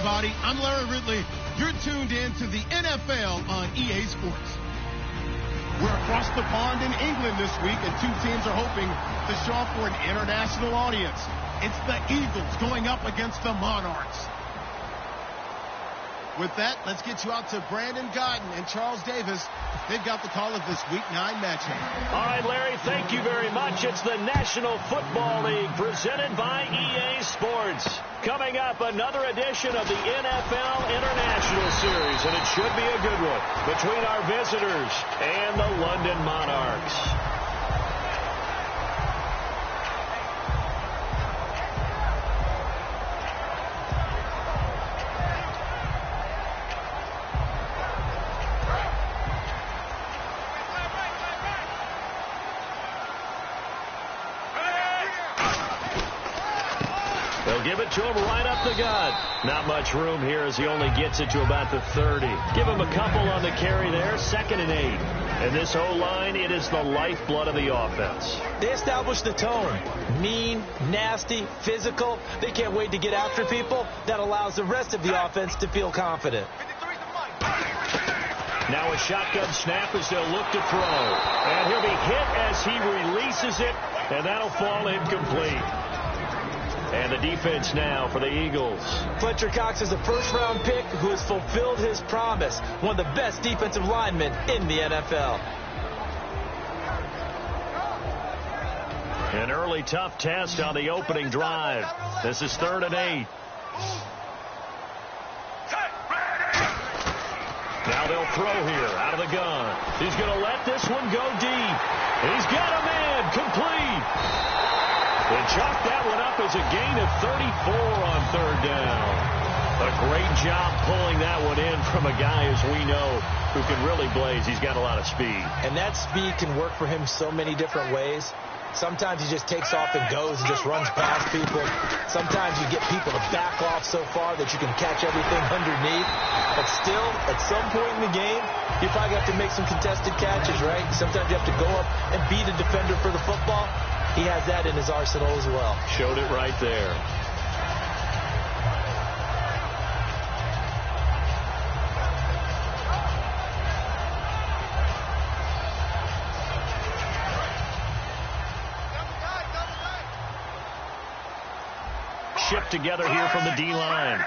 everybody. I'm Larry Ridley. You're tuned in to the NFL on EA Sports. We're across the pond in England this week, and two teams are hoping to show up for an international audience. It's the Eagles going up against the Monarchs. With that, let's get you out to Brandon Godden and Charles Davis. They've got the call of this Week 9 matchup. All right, Larry, thank you very much. It's the National Football League presented by EA Sports. Coming up, another edition of the NFL International Series, and it should be a good one between our visitors and the London Monarchs. They'll give it to him right up the gut. Not much room here as he only gets it to about the 30. Give him a couple on the carry there, 2nd and 8. And this O-line, it is the lifeblood of the offense. They established the tone. Mean, nasty, physical. They can't wait to get after people. That allows the rest of the offense to feel confident. Now a shotgun snap as they'll look to throw. And he'll be hit as he releases it, and that'll fall incomplete. And the defense now for the Eagles. Fletcher Cox is a first-round pick who has fulfilled his promise. One of the best defensive linemen in the NFL. An early tough test on the opening drive. This is 3rd and 8. Now they'll throw here out of the gun. He's going to let this one go deep. He's got a man complete. And chalk that one up as a gain of 34 on 3rd down. A great job pulling that one in from a guy, as we know, who can really blaze. He's got a lot of speed. And that speed can work for him so many different ways. Sometimes he just takes off and goes and just runs past people. Sometimes you get people to back off so far that you can catch everything underneath. But still, at some point in the game, you probably have to make some contested catches, right? Sometimes you have to go up and beat a defender for the football. He has that in his arsenal as well. Showed it right there. Shipped together here from the D-line.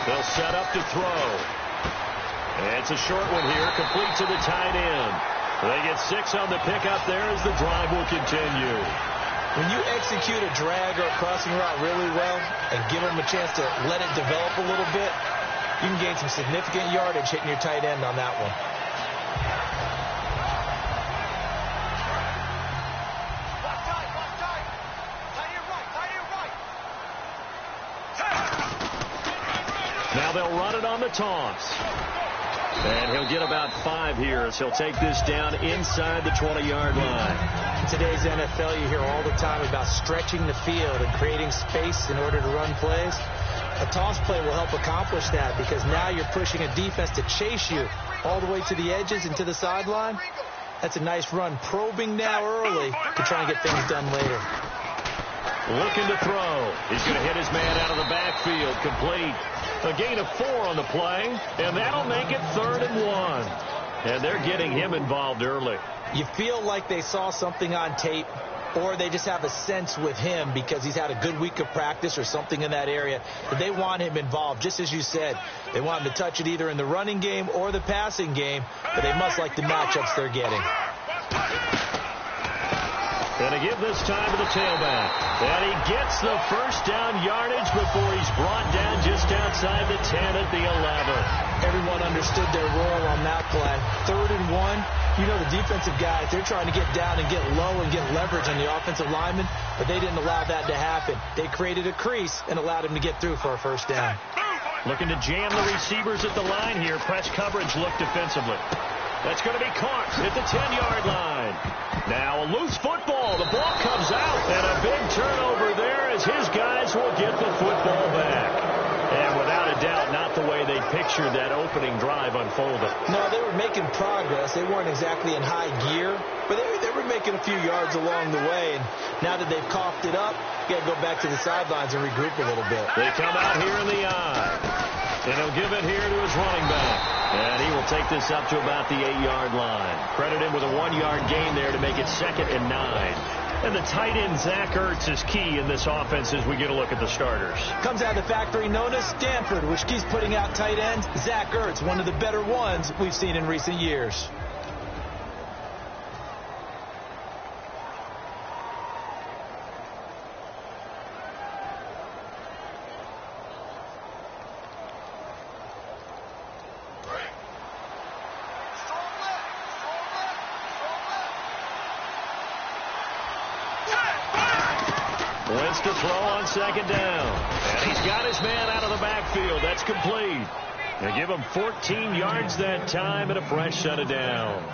They'll set up to throw. It's a short one here, complete to the tight end. They get 6 on the pickup there as the drive will continue. When you execute a drag or a crossing route really well and give them a chance to let it develop a little bit, you can gain some significant yardage hitting your tight end on that one. Now they'll run it on the toss. And he'll get about 5 here as he'll take this down inside the 20-yard line. In today's NFL, you hear all the time about stretching the field and creating space in order to run plays. A toss play will help accomplish that because now you're pushing a defense to chase you all the way to the edges and to the sideline. That's a nice run, probing now early to try and get things done later. Looking to throw. He's going to hit his man out of the backfield, complete. A gain of 4 on the play, and that'll make it 3rd and 1. And they're getting him involved early. You feel like they saw something on tape, or they just have a sense with him because he's had a good week of practice or something in that area that they want him involved. Just as you said, they want him to touch it either in the running game or the passing game, but they must like the matchups they're getting. And to give this time to the tailback. And he gets the first down yardage before he's brought down just outside the 10 at the 11. Everyone understood their role on that play. 3rd and 1. You know the defensive guys, they're trying to get down and get low and get leverage on the offensive lineman, but they didn't allow that to happen. They created a crease and allowed him to get through for a first down. Looking to jam the receivers at the line here. Press coverage look defensively. That's going to be caught at the 10-yard line. Now a loose football. The ball comes out, and a big turnover there as his guys will get the football back. And without a doubt, not the way they they pictured that opening drive unfolding. No, they were making progress. They weren't exactly in high gear, but they were making a few yards along the way. And now that they've coughed it up, you got to go back to the sidelines and regroup a little bit. They come out here in the eye, and he'll give it here to his running back. And he will take this up to about the 8-yard line. Credit him with a 1-yard gain there to make it 2nd and 9. And the tight end, Zach Ertz, is key in this offense as we get a look at the starters. Comes out of the factory known as Stanford, which keeps putting out tight ends. Zach Ertz, one of the better ones we've seen in recent years. Wentz to throw on 2nd down. And he's got his man out of the backfield. That's complete. They give him 14 yards that time and a fresh set of downs.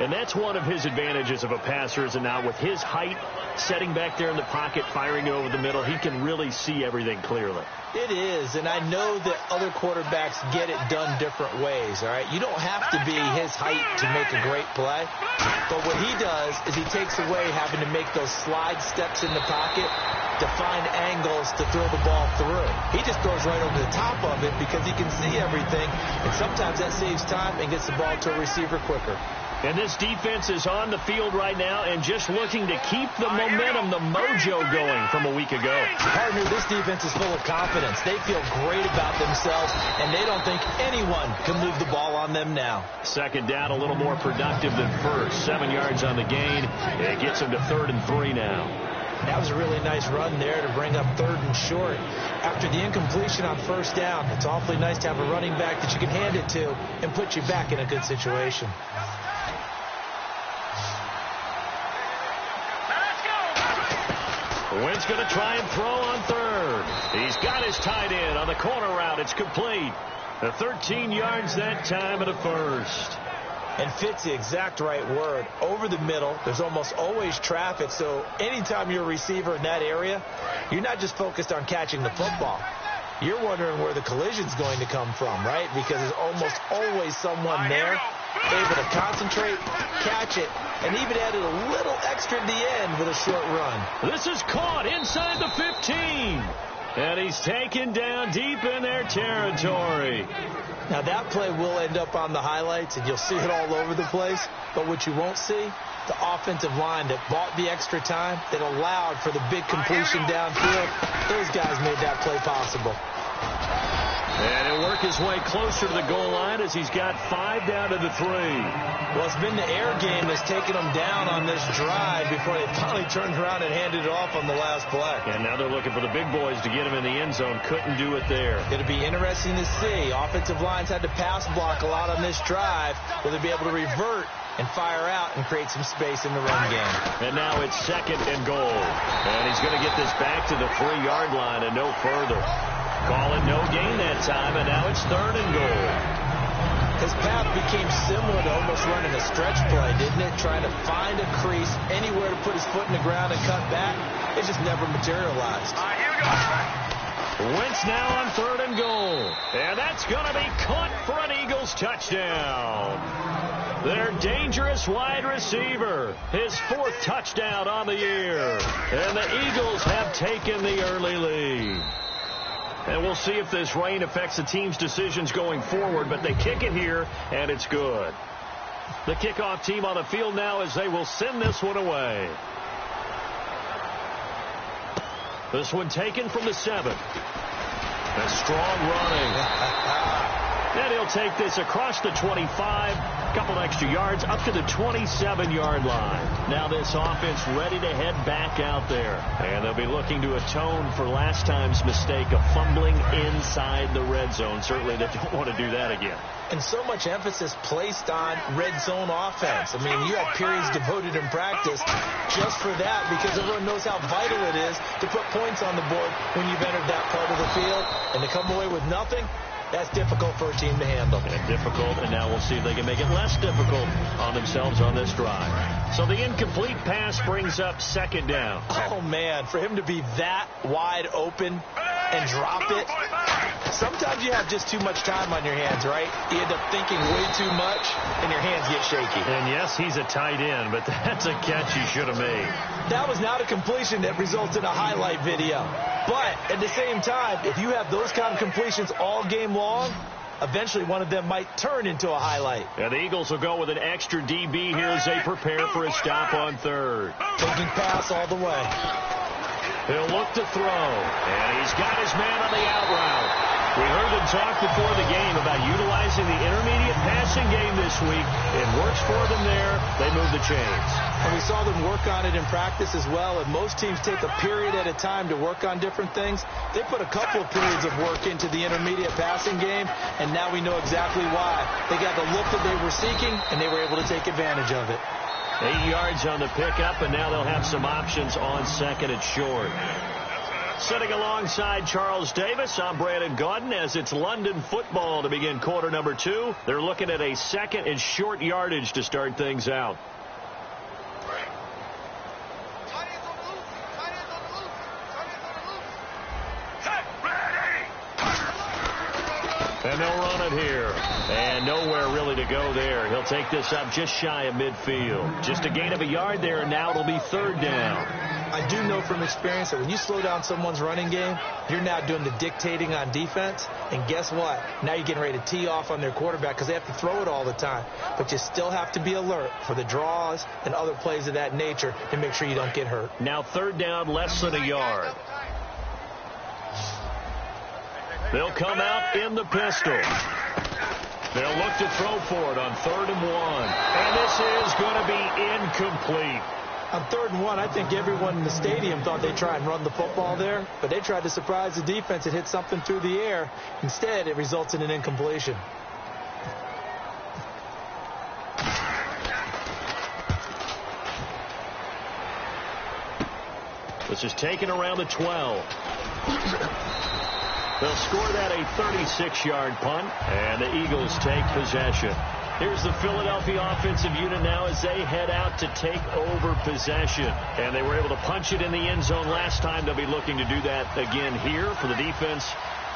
And that's one of his advantages of a passer, is now with his height, setting back there in the pocket, firing over the middle, he can really see everything clearly. It is, and I know that other quarterbacks get it done different ways, all right? You don't have to be his height to make a great play, but what he does is he takes away having to make those slide steps in the pocket to find angles to throw the ball through. He just throws right over the top of it because he can see everything, and sometimes that saves time and gets the ball to a receiver quicker. And this defense is on the field right now and just looking to keep the momentum, the mojo going from a week ago. Partner, this defense is full of confidence. They feel great about themselves, and they don't think anyone can move the ball on them now. 2nd down, a little more productive than first. 7 yards on the gain. It gets them to 3rd and 3 now. That was a really nice run there to bring up 3rd and short. After the incompletion on 1st down, it's awfully nice to have a running back that you can hand it to and put you back in a good situation. Wentz going to try and throw on 3rd. He's got his tight end on the corner route. It's complete. 13 yards that time and a first. And fits the exact right word. Over the middle, there's almost always traffic, so anytime you're a receiver in that area, you're not just focused on catching the football. You're wondering where the collision's going to come from, right? Because there's almost always someone there able to concentrate, catch it, and even added a little extra at the end with a short run. This is caught inside the 15. And he's taken down deep in their territory. Now, that play will end up on the highlights, and you'll see it all over the place. But what you won't see, the offensive line that bought the extra time, that allowed for the big completion downfield, those guys made that play possible. And he'll work his way closer to the goal line as he's got 5 down to the 3. Well, it's been the air game that's taken them down on this drive before they finally turned around and handed it off on the last play. And now they're looking for the big boys to get him in the end zone. Couldn't do it there. It'll be interesting to see. Offensive lines had to pass block a lot on this drive. Will they be able to revert and fire out and create some space in the run game? And now it's 2nd and goal. And he's going to get this back to the 3-yard line and no further. Calling no gain that time, and now it's 3rd and goal. His path became similar to almost running a stretch play, didn't it? Trying to find a crease, anywhere to put his foot in the ground and cut back. It just never materialized. Wentz now on 3rd and goal. And that's going to be caught for an Eagles touchdown. Their dangerous wide receiver. His 4th touchdown on the year. And the Eagles have taken the early lead. And we'll see if this rain affects the team's decisions going forward, but they kick it here, and it's good. The kickoff team on the field now as they will send this one away. This one taken from the 7. A strong running. And he'll take this across the 25, a couple extra yards, up to the 27-yard line. Now this offense ready to head back out there. And they'll be looking to atone for last time's mistake of fumbling inside the red zone. Certainly they don't want to do that again. And so much emphasis placed on red zone offense. I mean, you have periods devoted in practice just for that because everyone knows how vital it is to put points on the board when you've entered that part of the field. And to come away with nothing, that's difficult for a team to handle. And difficult, and now we'll see if they can make it less difficult on themselves on this drive. So the incomplete pass brings up 2nd down. Oh, man, for him to be that wide open and drop it, Sometimes you have just too much time on your hands, right? You end up thinking way too much, and your hands get shaky. And yes, he's a tight end, but that's a catch he should have made. That was not a completion that results in a highlight video. But at the same time, if you have those kind of completions all game long, eventually one of them might turn into a highlight. And the Eagles will go with an extra DB here as they prepare for a stop on third. Taking pass all the way. He'll look to throw, and he's got his man on the out route. We heard them talk before the game about utilizing the intermediate passing game this week. It works for them there. They move the chains. And we saw them work on it in practice as well. And most teams take a period at a time to work on different things. They put a couple of periods of work into the intermediate passing game, and now we know exactly why. They got the look that they were seeking, and they were able to take advantage of it. 8 yards on the pickup, and now they'll have some options on second and short. Sitting alongside Charles Davis, I'm Brandon Gaudin as it's London football to begin quarter number 2. They're looking at a second and short yardage to start things out. And they'll run it here. And nowhere really to go there. He'll take this up just shy of midfield. Just a gain of a yard there, and now it'll be third down. I do know from experience that when you slow down someone's running game, you're now doing the dictating on defense. And guess what? Now you're getting ready to tee off on their quarterback because they have to throw it all the time. But you still have to be alert for the draws and other plays of that nature to make sure you don't get hurt. Now third down, less than a yard. They'll come out in the pistol. They'll look to throw for it on 3rd and 1. And this is going to be incomplete. On 3rd and 1, I think everyone in the stadium thought they'd try and run the football there, but they tried to surprise the defense and hit something through the air. Instead, it results in an incompletion. This is taken around the 12. They'll score that a 36-yard punt, and the Eagles take possession. Here's the Philadelphia offensive unit now as they head out to take over possession. And they were able to punch it in the end zone last time. They'll be looking to do that again here for the defense.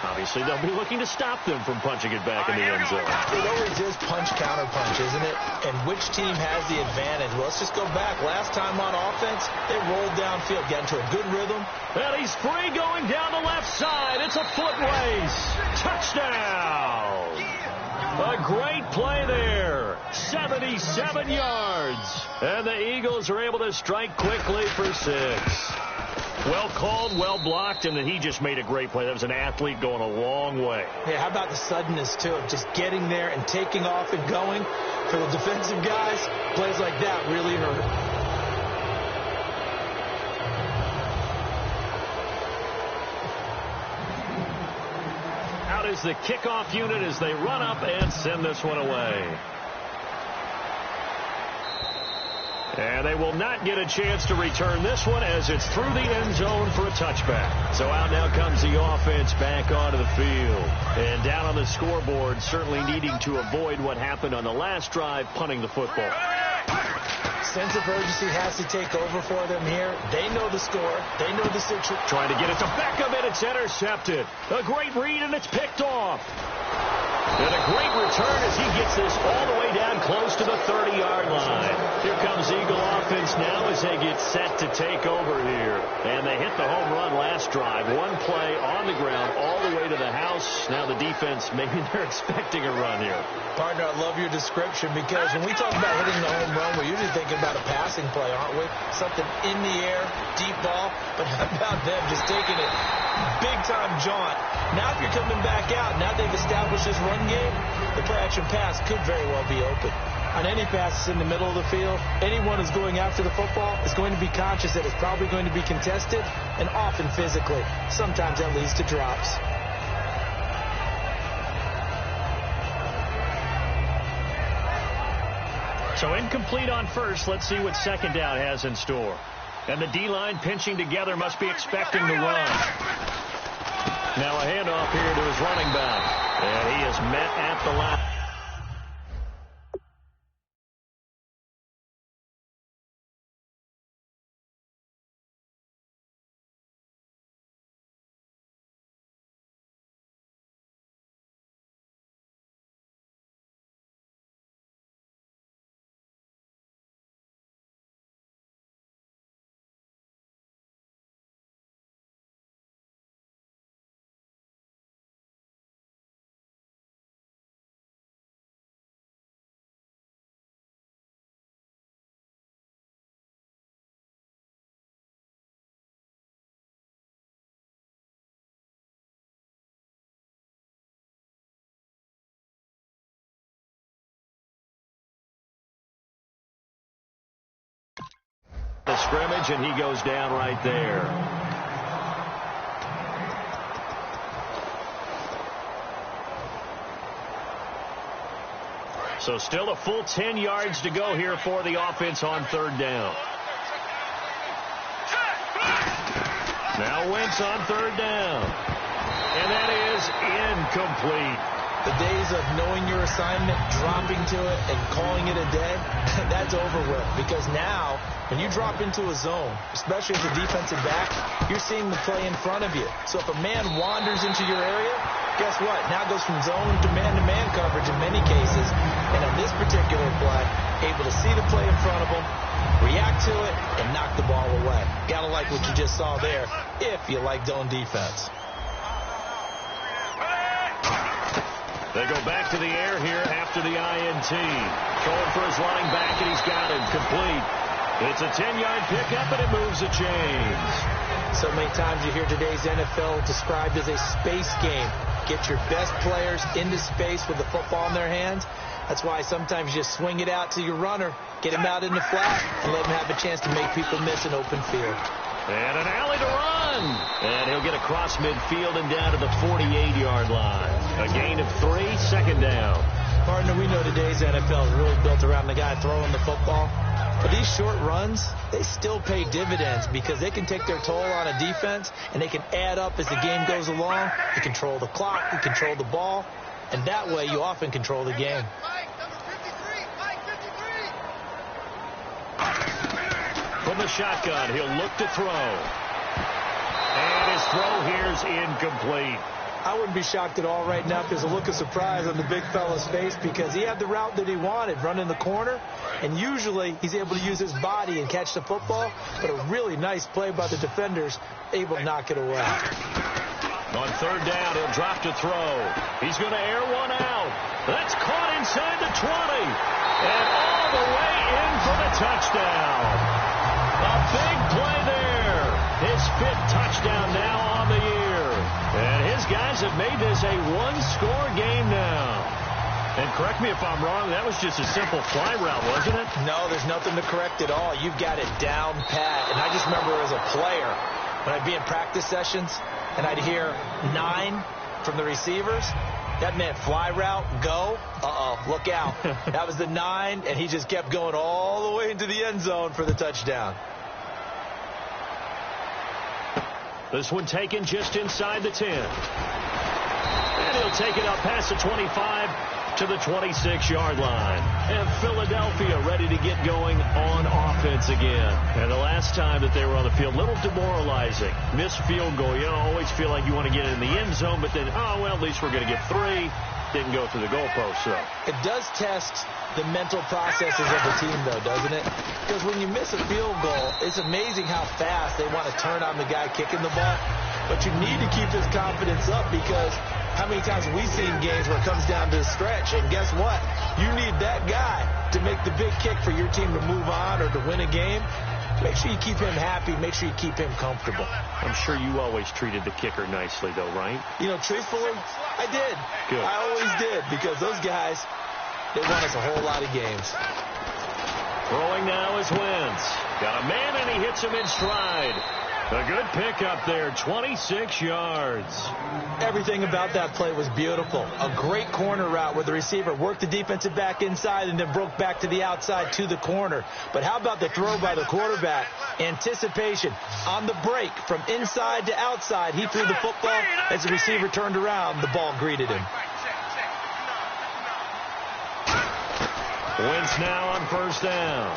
Obviously, they'll be looking to stop them from punching it back in the end zone. It always is punch-counter-punch, isn't it? And which team has the advantage? Well, let's just go back. Last time on offense, they rolled downfield, got into a good rhythm. Well, he's free going down the left side. It's a foot race. Touchdown. A great play there. 77 yards. And the Eagles are able to strike quickly for 6. Well called, well blocked, and then he just made a great play. That was an athlete going a long way. Yeah, how about the suddenness, too, of just getting there and taking off and going? For the defensive guys, plays like that really hurt. Out is the kickoff unit as they run up and send this one away. And they will not get a chance to return this one as it's through the end zone for a touchback. So out now comes the offense back onto the field. And down on the scoreboard, certainly needing to avoid what happened on the last drive, punting the football. Sense of urgency has to take over for them here. They know the score. They know the situation. Trying to get it to Beckham, and it's intercepted. A great read, and it's picked off. And a great return as he gets this all the way down close to the 30-yard line. Here comes Eagle offense now as they get set to take over here. And they hit the home run last drive. One play on the ground all the way to the house. Now the defense, maybe they're expecting a run here. Partner, I love your description because when we talk about hitting the home run, we're usually thinking about a passing play, aren't we? Something in the air, deep ball. But how about them just taking it big-time jaunt? Now if you're coming back out, now they've established this run game, the play-action pass could very well be open. On any passes in the middle of the field, anyone who's going after the football is going to be conscious that it's probably going to be contested and often physically. Sometimes that leads to drops. So incomplete on first. Let's see what second down has in store. And the D-line pinching together must be expecting the run. Now a handoff here to his running back. And he is met at the line. The scrimmage, and he goes down right there. So still a full 10 yards to go here for the offense on third down. Now Wentz on third down. And that is incomplete. The days of knowing your assignment, dropping to it, and calling it a day, that's over with. Because now, when you drop into a zone, especially as a defensive back, you're seeing the play in front of you. So if a man wanders into your area, guess what? Now it goes from zone to man coverage in many cases. And on this particular play, able to see the play in front of him, react to it, and knock the ball away. Gotta like what you just saw there, if you like zone defense. They go back to the air here after the INT. Going for his running back, and he's got him complete. It's a 10-yard pickup, and it moves the chains. So many times you hear today's NFL described as a space game. Get your best players into space with the football in their hands. That's why sometimes you just swing it out to your runner, get him out in the flat, and let him have a chance to make people miss an open field. And an alley to run. And he'll get across midfield and down to the 48-yard line. A gain of 3, second down. Partner, we know today's NFL is really built around the guy throwing the football. But these short runs, they still pay dividends because they can take their toll on a defense, and they can add up as the game goes along. You control the clock, you control the ball, and that way you often control the game. From the shotgun, he'll look to throw. And his throw here is incomplete. I wouldn't be shocked at all right now if there's a look of surprise on the big fella's face because he had the route that he wanted, running the corner, and usually he's able to use his body and catch the football, but a really nice play by the defenders, able to knock it away. On third down, he'll drop to throw. He's going to air one out. That's caught inside the 20. And all the way in for the touchdown. A big play there. His 5th touchdown now on the year. And his guys have made this a one-score game now. And correct me if I'm wrong, that was just a simple fly route, wasn't it? No, there's nothing to correct at all. You've got it down pat. And I just remember as a player, when I'd be in practice sessions, and I'd hear 9 from the receivers, that meant fly route, go, look out. That was the 9, and he just kept going all the way into the end zone for the touchdown. This one taken just inside the 10. And he'll take it up past the 25 to the 26-yard line. And Philadelphia ready to get going on offense again. And the last time that they were on the field, a little demoralizing. Missed field goal. You don't always feel like you want to get in the end zone, but then, at least we're going to get 3. Didn't go through the goalpost, though. It does test the mental processes of the team, though, doesn't it? Because when you miss a field goal, it's amazing how fast they want to turn on the guy kicking the ball. But you need to keep his confidence up because how many times have we seen games where it comes down to the stretch, and guess what? You need that guy to make the big kick for your team to move on or to win a game. Make sure you keep him happy. Make sure you keep him comfortable. I'm sure you always treated the kicker nicely, though, right? Truthfully, I did. Good. I always did because those guys, they won us a whole lot of games. Throwing now is Wentz. Got a man, and he hits him in stride. A good pickup there, 26 yards. Everything about that play was beautiful. A great corner route where the receiver worked the defensive back inside and then broke back to the outside to the corner. But how about the throw by the quarterback? Anticipation on the break from inside to outside. He threw the football. As the receiver turned around, the ball greeted him. Wentz now on first down.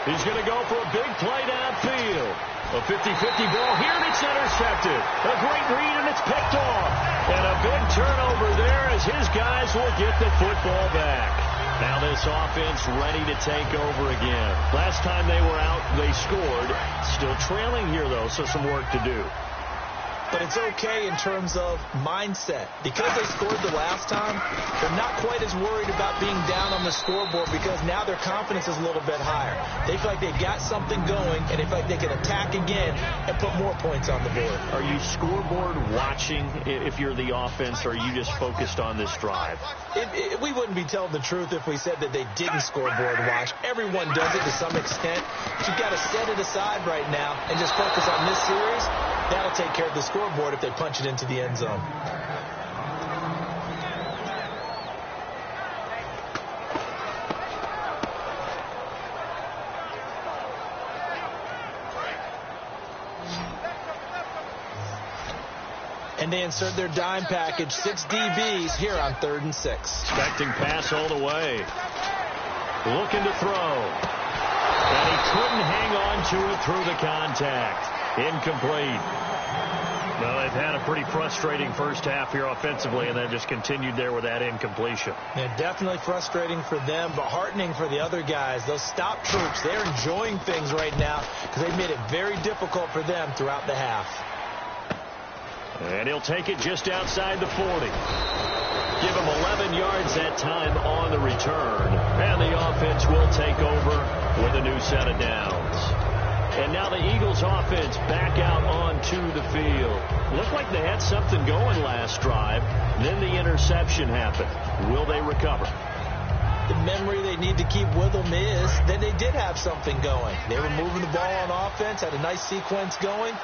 He's going to go for a big play downfield. A 50-50 ball here, and it's intercepted. A great read, and it's picked off. And a big turnover there as his guys will get the football back. Now this offense ready to take over again. Last time they were out, they scored. Still trailing here, though, so some work to do. But it's okay in terms of mindset. Because they scored the last time, they're not quite as worried about being down on the scoreboard because now their confidence is a little bit higher. They feel like they've got something going, and they feel like they can attack again and put more points on the board. Are you scoreboard watching if you're the offense, or are you just focused on this drive? We wouldn't be telling the truth if we said that they didn't scoreboard watch. Everyone does it to some extent. But you've got to set it aside right now and just focus on this series. That'll take care of the scoreboard if they punch it into the end zone. And they insert their dime package, 6 DBs here on 3rd and 6. Expecting pass all the way. Looking to throw. And he couldn't hang on to it through the contact. Incomplete. Well, they've had a pretty frustrating first half here offensively, and then just continued there with that incompletion. Yeah, definitely frustrating for them, but heartening for the other guys. Those stop troops, they're enjoying things right now because they've made it very difficult for them throughout the half. And he'll take it just outside the 40. Give him 11 yards that time on the return. And the offense will take over with a new set of downs. And now the Eagles offense back out onto the field. Looked like they had something going last drive. Then the interception happened. Will they recover? The memory they need to keep with them is that they did have something going. They were moving the ball on offense, had a nice sequence going.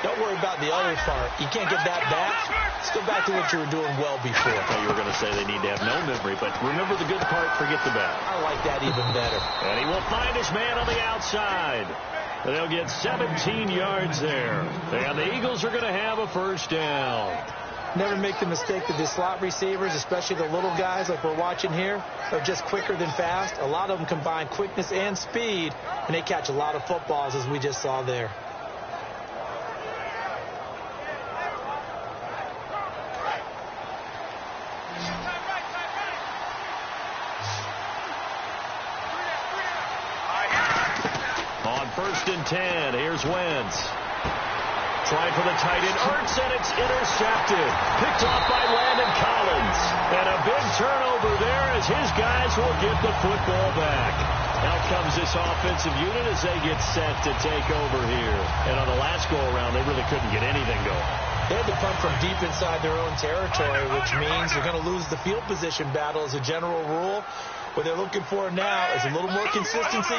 Don't worry about the other part. You can't get that back. Let's go back to what you were doing well before. I thought you were going to say they need to have no memory, but remember the good part, forget the bad. I like that even better. And he will find his man on the outside. They'll get 17 yards there. And the Eagles are going to have a first down. Never make the mistake that the slot receivers, especially the little guys like we're watching here, are just quicker than fast. A lot of them combine quickness and speed, and they catch a lot of footballs, as we just saw there. On 1st and 10, here's Wentz. Trying for the tight end, Ertz, and it's intercepted. Picked off by Landon Collins. And a big turnover there as his guys will get the football back. Out comes this offensive unit as they get set to take over here. And on the last go-around, they really couldn't get anything going. They had to punt from deep inside their own territory, which means you're going to lose the field position battle as a general rule. What they're looking for now is a little more consistency,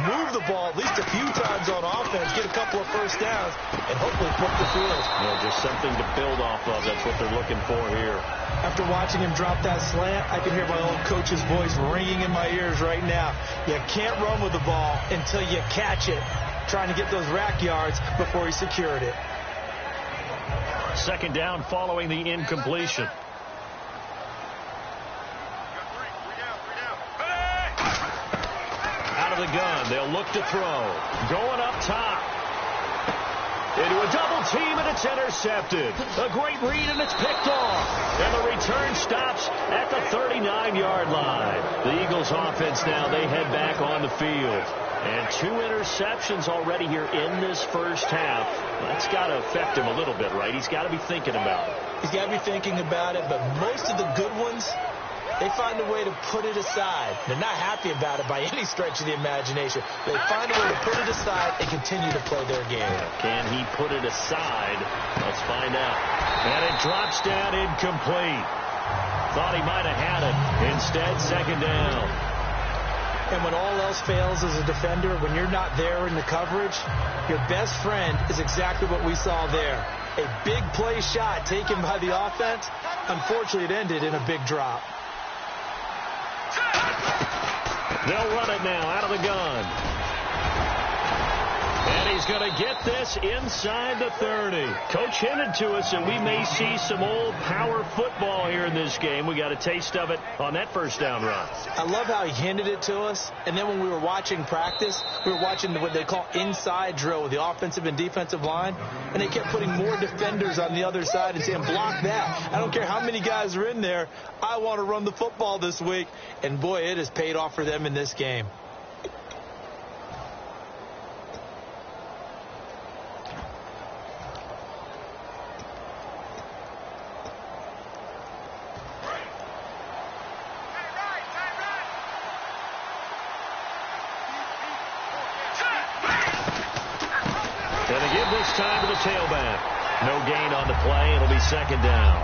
move the ball at least a few times on offense, get a couple of first downs, and hopefully flip the field. Yeah, just something to build off of. That's what they're looking for here. After watching him drop that slant, I can hear my old coach's voice ringing in my ears right now. You can't run with the ball until you catch it, trying to get those rack yards before he secured it. 2nd down following the incompletion. Out of the gun, they'll look to throw. Going up top. Into a double team, and it's intercepted. A great read, and it's picked off. And the return stops at the 39-yard line. The Eagles offense now, they head back on the field. And 2 interceptions already here in this first half. That's got to affect him a little bit, right? He's got to be thinking about it. He's got to be thinking about it, but most of the good ones, they find a way to put it aside. They're not happy about it by any stretch of the imagination. They find a way to put it aside and continue to play their game. Can he put it aside? Let's find out. And it drops down incomplete. Thought he might have had it. Instead, 2nd down. And when all else fails as a defender, when you're not there in the coverage, your best friend is exactly what we saw there. A big play shot taken by the offense. Unfortunately, it ended in a big drop. They'll run it now out of the gun. And he's going to get this inside the 30. Coach hinted to us that we may see some old power football here in this game. We got a taste of it on that first down run. I love how he hinted it to us. And then when we were watching practice, we were watching what they call inside drill with the offensive and defensive line. And they kept putting more defenders on the other side and saying, block that. I don't care how many guys are in there. I want to run the football this week. And, boy, it has paid off for them in this game. And they give this time to the tailback. No gain on the play. It'll be second down.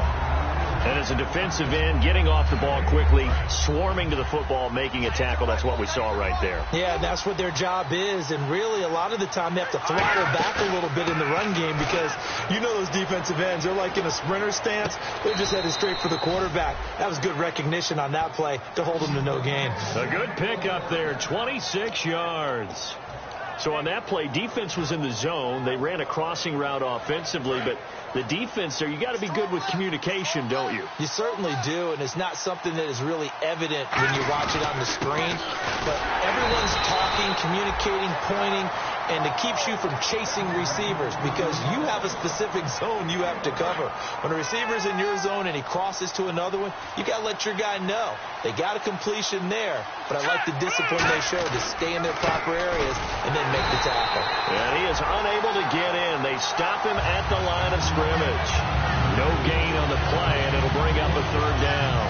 And as a defensive end, getting off the ball quickly, swarming to the football, making a tackle, that's what we saw right there. Yeah, that's what their job is. And really, a lot of the time, they have to throttle back a little bit in the run game because you know those defensive ends, they're like in a sprinter stance. They're just headed straight for the quarterback. That was good recognition on that play to hold them to no gain. A good pick up there, 26 yards. So on that play, defense was in the zone. They ran a crossing route offensively, but the defense there, you got to be good with communication, don't you? You certainly do, and it's not something that is really evident when you watch it on the screen. But everyone's talking, communicating, pointing, and it keeps you from chasing receivers because you have a specific zone you have to cover. When a receiver's in your zone and he crosses to another one, you got to let your guy know. They got a completion there, but I like the discipline they show to stay in their proper areas and then make the tackle. And he is unable to get in. They stop him at the line of scrimmage. No gain on the play, and it'll bring up a third down.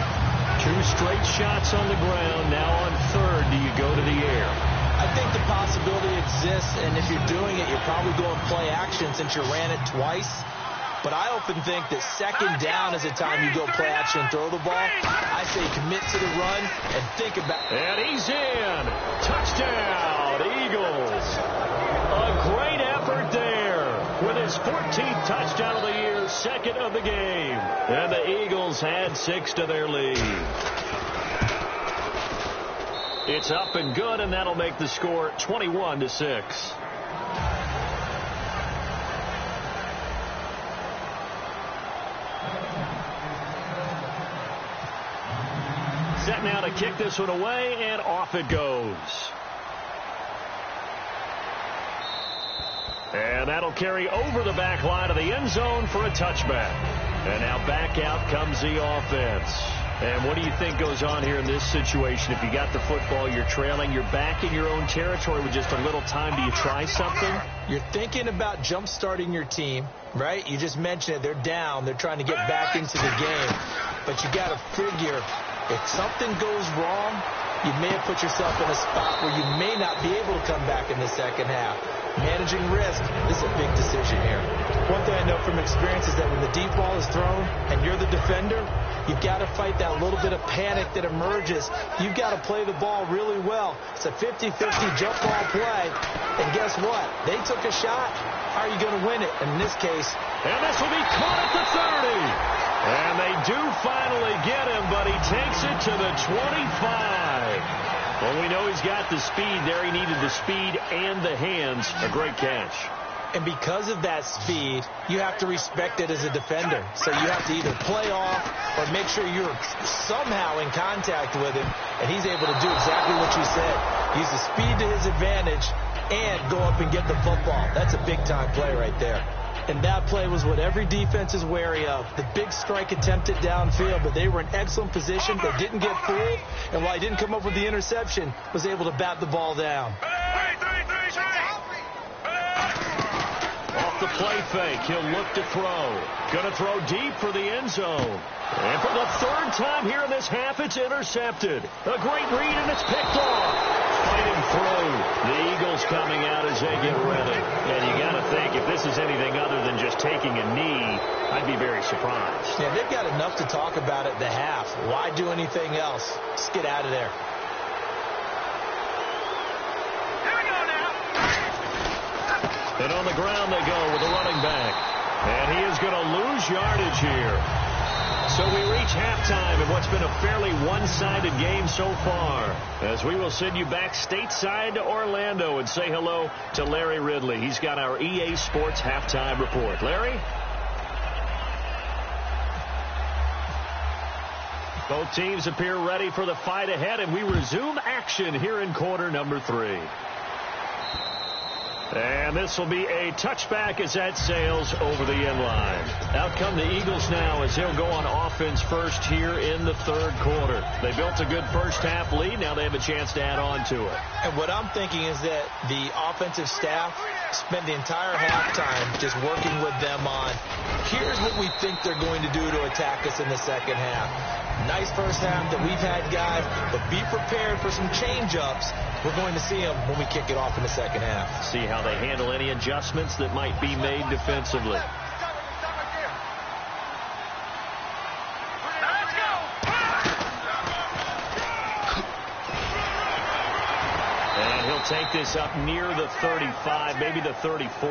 2 straight shots on the ground. Now on third, do you go to the air? I think the possibility exists, and if you're doing it, you're probably going play action since you ran it twice. But I often think that second down is the time you go play action and throw the ball. I say commit to the run and think about it. And he's in. Touchdown, Eagles. A great effort there with his 14th touchdown of the year, second of the game. And the Eagles add 6 to their lead. It's up and good, and that'll make the score 21-6. Set now to kick this one away, and off it goes. And that'll carry over the back line of the end zone for a touchback. And now back out comes the offense. And what do you think goes on here in this situation? If you got the football, you're trailing, you're back in your own territory with just a little time. Do you try something? You're thinking about jump-starting your team, right? You just mentioned it. They're down. They're trying to get back into the game. But you got to figure if something goes wrong, you may have put yourself in a spot where you may not be able to come back in the second half. Managing risk, this is a big decision here. One thing I know from experience is that when the deep ball is thrown and you're the defender, you've got to fight that little bit of panic that emerges. You've got to play the ball really well. It's a 50-50 jump ball play. And guess what? They took a shot. How are you going to win it? In this case. And this will be caught at the 30. And they do finally get him, but he takes it to the 25. Well, we know he's got the speed there. He needed the speed and the hands. A great catch. And because of that speed, you have to respect it as a defender. So you have to either play off or make sure you're somehow in contact with him, and he's able to do exactly what you said. Use the speed to his advantage and go up and get the football. That's a big-time play right there. And that play was what every defense is wary of. The big strike attempted downfield, but they were in excellent position. They didn't get fooled, and while he didn't come up with the interception, was able to bat the ball down. Off the play fake, he'll look to throw. Going to throw deep for the end zone. And for the third time here in this half, it's intercepted. A great read, and it's picked off. Fighting through. The Eagles coming out as they get ready. And you got to think, if this is anything other than just taking a knee, I'd be very surprised. Yeah, they've got enough to talk about at the half. Why do anything else? Just get out of there. And on the ground they go with the running back. And he is going to lose yardage here. So we reach halftime in what's been a fairly one-sided game so far, as we will send you back stateside to Orlando and say hello to Larry Ridley. He's got our EA Sports halftime report. Larry? Both teams appear ready for the fight ahead, and we resume action here in quarter number 3. And this will be a touchback as that sails over the end line. Out come the Eagles now as they'll go on offense first here in the third quarter. They built a good first half lead. Now they have a chance to add on to it. And what I'm thinking is that the offensive staff spent the entire halftime just working with them on, here's what we think they're going to do to attack us in the second half. nice first half that we've had, guys, but be prepared for some change-ups. We're going to see them when we kick it off in the second half. See how they handle any adjustments that might be made defensively. Take this up near the 35, maybe the 34.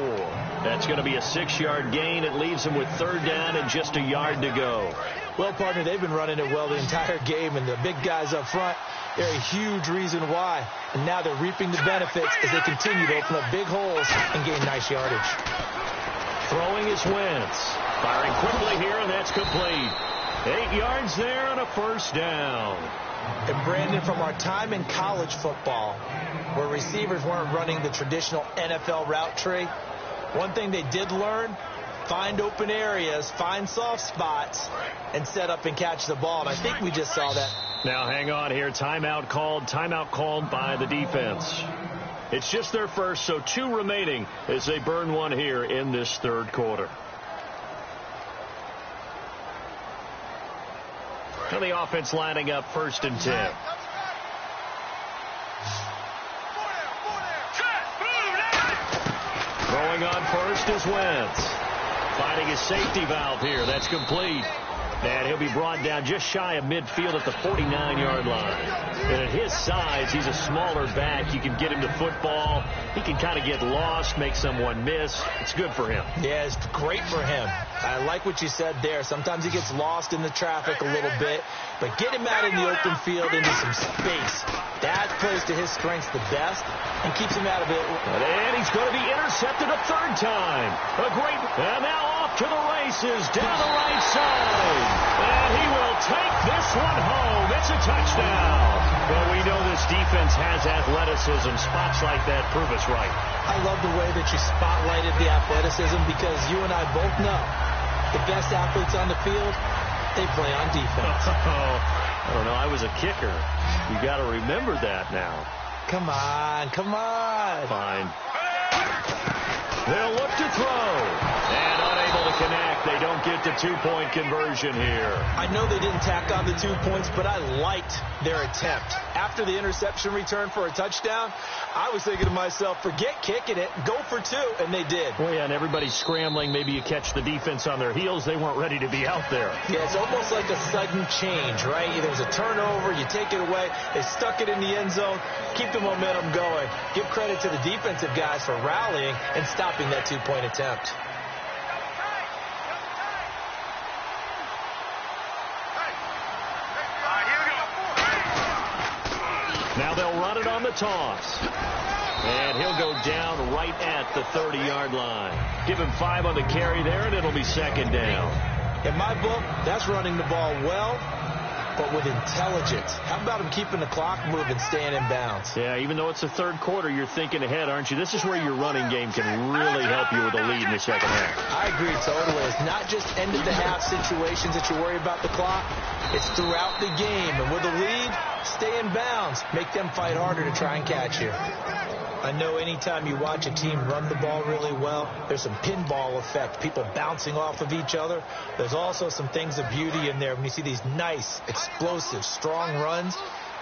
That's going to be a 6-yard gain. It leaves him with third down and just a yard to go. Well, partner, they've been running it well the entire game, and the big guys up front, they're a huge reason why. And now they're reaping the benefits as they continue to open up big holes and gain nice yardage. Throwing is Wentz. Firing quickly here, and that's complete. 8 yards there and a first down. And Brandon, from our time in college football, where receivers weren't running the traditional NFL route tree, one thing they did learn, find open areas, find soft spots, and set up and catch the ball. And I think we just saw that. Now hang on here. Timeout called by the defense. It's just their first, so 2 remaining as they burn one here in this third quarter. And the offense lining up 1st and 10. Throwing on first is Wentz. Finding his safety valve here. That's complete. And he'll be brought down just shy of midfield at the 49-yard line. And at his size, he's a smaller back. You can get him to football. He can kind of get lost, make someone miss. It's good for him. Yeah, it's great for him. I like what you said there. Sometimes he gets lost in the traffic a little bit. But get him out in the open field into some space. That plays to his strengths the best and keeps him out of it. And he's going to be intercepted a 3rd time. And now off to the races down the right side. And he will take this one home. It's a touchdown. Well, we know this defense has athleticism. Spots like that prove us right. I love the way that you spotlighted the athleticism because you and I both know the best athletes on the field, they play on defense. I don't know. I was a kicker. You got to remember that now. Come on. Fine. They'll look to throw. And unable to connect. They don't get the 2-point conversion here. I know they didn't tack on the 2 points, but I liked their attempt. After the interception return for a touchdown, I was thinking to myself, forget kicking it, go for 2, and they did. Well, yeah, and everybody's scrambling. Maybe you catch the defense on their heels. They weren't ready to be out there. Yeah, it's almost like a sudden change, right? There's a turnover, you take it away, they stuck it in the end zone, keep the momentum going. Give credit to the defensive guys for rallying and stopping that 2-point attempt. Now they'll run it on the toss. And he'll go down right at the 30-yard line. Give him 5 on the carry there, and it'll be 2nd down. In my book, that's running the ball well, but with intelligence. How about him keeping the clock moving, staying in bounds? Yeah, even though it's the third quarter, you're thinking ahead, aren't you? This is where your running game can really help you with a lead in the second half. I agree totally. It's not just end-of-the-half situations that you worry about the clock. It's throughout the game. And with a lead, stay in bounds. Make them fight harder to try and catch you. I know anytime you watch a team run the ball really well, there's some pinball effect, people bouncing off of each other. There's also some things of beauty in there when you see these nice, explosive, strong runs.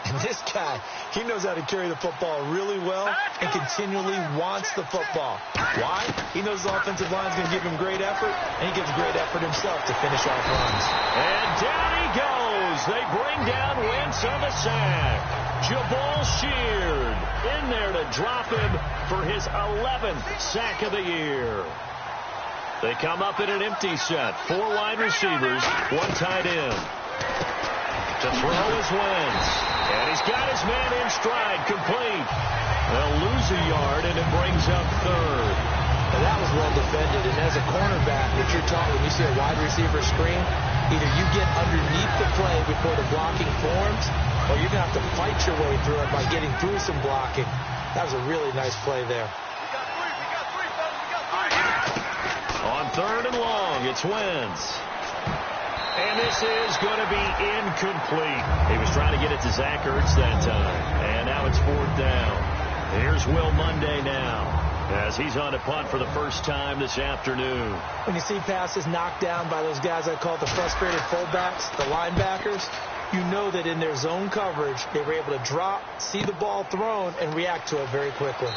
And this guy, he knows how to carry the football really well and continually wants the football. Why? He knows the offensive line's going to give him great effort, and he gives great effort himself to finish off runs. And down he goes. They bring down Wentz on the sack. Jabal Sheard in there to drop him for his 11th sack of the year. They come up in an empty set. 4 wide receivers, 1 tight end. To throw is Wentz. And he's got his man in stride, complete. They'll lose a yard, and it brings up 3rd. Well, that was well defended. And as a cornerback, what you're taught when you see a wide receiver screen, either you get underneath the play before the blocking forms, or you're going to have to fight your way through it by getting through some blocking. That was a really nice play there. On 3rd and long, it's Wentz. And this is going to be incomplete. He was trying to get it to Zach Ertz that time. And now it's 4th down. Here's Will Munday now, as he's on a punt for the first time this afternoon. When you see passes knocked down by those guys I call the frustrated fullbacks, the linebackers, you know that in their zone coverage, they were able to drop, see the ball thrown, and react to it very quickly.